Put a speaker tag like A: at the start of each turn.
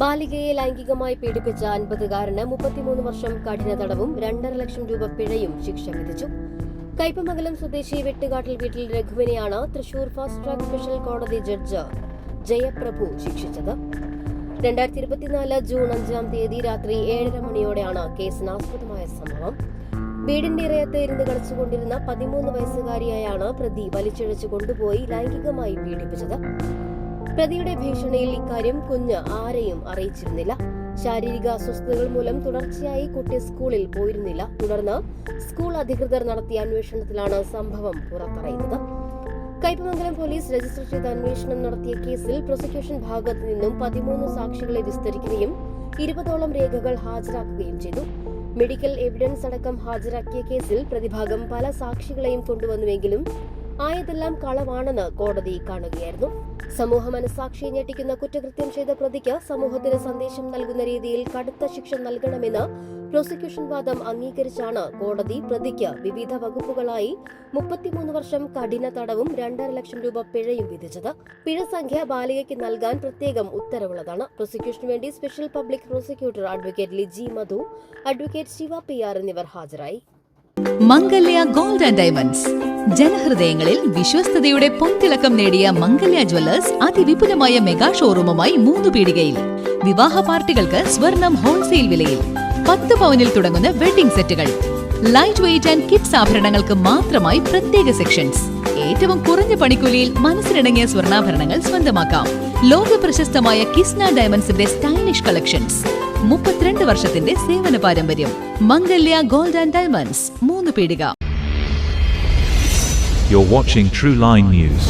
A: ബാലികയെ ലൈംഗികമായി പീഡിപ്പിച്ച 50-കാരന് 33 വർഷം കഠിന തടവും 2.5 ലക്ഷം രൂപ പിഴയും ശിക്ഷ വിധിച്ചു. കയ്പമംഗലം സ്വദേശി വെട്ടുകാട്ടിൽ വീട്ടിൽ രഘുവിനെയാണ് തൃശൂർ ഫാസ്റ്റ് ട്രാക്ക് സ്പെഷ്യൽ കോടതി ജഡ്ജ് ജയപ്രഭു ശിക്ഷിച്ചത്. 2024 ജൂൺ 5-ാം തീയതി രാത്രി 7:30 മണിയോടെയാണ് കേസിനാസ്പദമായ സംഭവം. വീടിന്റെ ഇറയത്ത് ഇരുന്ന് കളിച്ചുകൊണ്ടിരുന്ന 13 വയസ്സുകാരിയായാണ് പ്രതി വലിച്ചിഴച്ചു കൊണ്ടുപോയി ലൈംഗികമായി പീഡിപ്പിച്ചത്. പ്രതിയുടെ ഭീഷണിയിൽ ഇക്കാര്യം കുഞ്ഞ് ആരെയും അറിയിച്ചിരുന്നില്ല. ശാരീരിക അസ്വസ്ഥതകൾ മൂലം തുടർച്ചയായി കുട്ടി സ്കൂളിൽ പോയിരുന്നില്ല. തുടർന്ന് സ്കൂൾ അധികൃതർ നടത്തിയ അന്വേഷണത്തിലാണ് സംഭവം പുറത്തറിയുന്നത്. കയ്പമംഗലം പോലീസ് രജിസ്റ്റർ ചെയ്ത അന്വേഷണം നടത്തിയ കേസിൽ പ്രോസിക്യൂഷൻ ഭാഗത്തു നിന്നും 13 സാക്ഷികളെ വിസ്തരിക്കുകയും 20ഓളം രേഖകൾ ഹാജരാക്കുകയും ചെയ്തു. മെഡിക്കൽ എവിഡൻസ് അടക്കം ഹാജരാക്കിയ കേസിൽ പ്രതിഭാഗം പല സാക്ഷികളെയും കൊണ്ടുവന്നുവെങ്കിലും ആയതെല്ലാം കളവാണെന്ന് കോടതി കാണുകയായിരുന്നു. സമൂഹ മനസാക്ഷിയെ ഞെട്ടിക്കുന്ന കുറ്റകൃത്യം ചെയ്ത പ്രതിക്ക് സമൂഹത്തിന് സന്ദേശം നൽകുന്ന രീതിയിൽ കടുത്ത ശിക്ഷ നൽകണമെന്ന് പ്രോസിക്യൂഷൻ വാദം അംഗീകരിച്ചാണ് കോടതി പ്രതിക്ക് വിവിധ വകുപ്പുകളായി 33 വർഷം കഠിന തടവും 2.5 ലക്ഷം രൂപ പിഴയും വിധിച്ചത്. പിഴ സംഖ്യ ബാലികയ്ക്ക് നൽകാൻ പ്രത്യേകം ഉത്തരവുള്ളതാണ്. പ്രോസിക്യൂഷനു വേണ്ടി special public prosecutor advocate Liji Madhu, advocate Shiva PR എന്നിവർ ഹാജരായി.
B: Mangalya gold and diamonds. ജനഹൃദയങ്ങളിൽ വിശ്വസ്തയുടെ പൊൻതിളക്കം നേടിയ മംഗല്യ ജ്വല്ലേഴ്സ് അതിവിപുലമായ മെഗാ ഷോറൂമുമായി 3 പീടികയിൽ. വിവാഹ പാർട്ടികൾക്ക് സ്വർണം ഹോൾസെയിൽ വിലയിൽ. 10 പവനിൽ തുടങ്ങുന്ന വെഡിംഗ് സെറ്റുകൾ, ലൈറ്റ് വെയ്റ്റ് ആൻഡ് കിഡ്സ് ആഭരണങ്ങൾക്ക് മാത്രമായി പ്രത്യേക സെക്ഷൻസ്. ഏറ്റവും കുറഞ്ഞ പണിക്കൂലിയിൽ മനസ്സിനിണങ്ങിയ സ്വർണ്ണാഭരണങ്ങൾ സ്വന്തമാക്കാം. ലോക പ്രശസ്തമായ കിസ്ന ഡയമണ്ട്സിന്റെ സ്റ്റൈലിഷ് കളക്ഷൻസ്. 32 വർഷത്തിന്റെ സേവന പാരമ്പര്യം. മംഗല്യ ഗോൾഡ് ആൻഡ് ഡയമണ്ട്സ്, 3 പീടിക.
C: You're watching True Line News.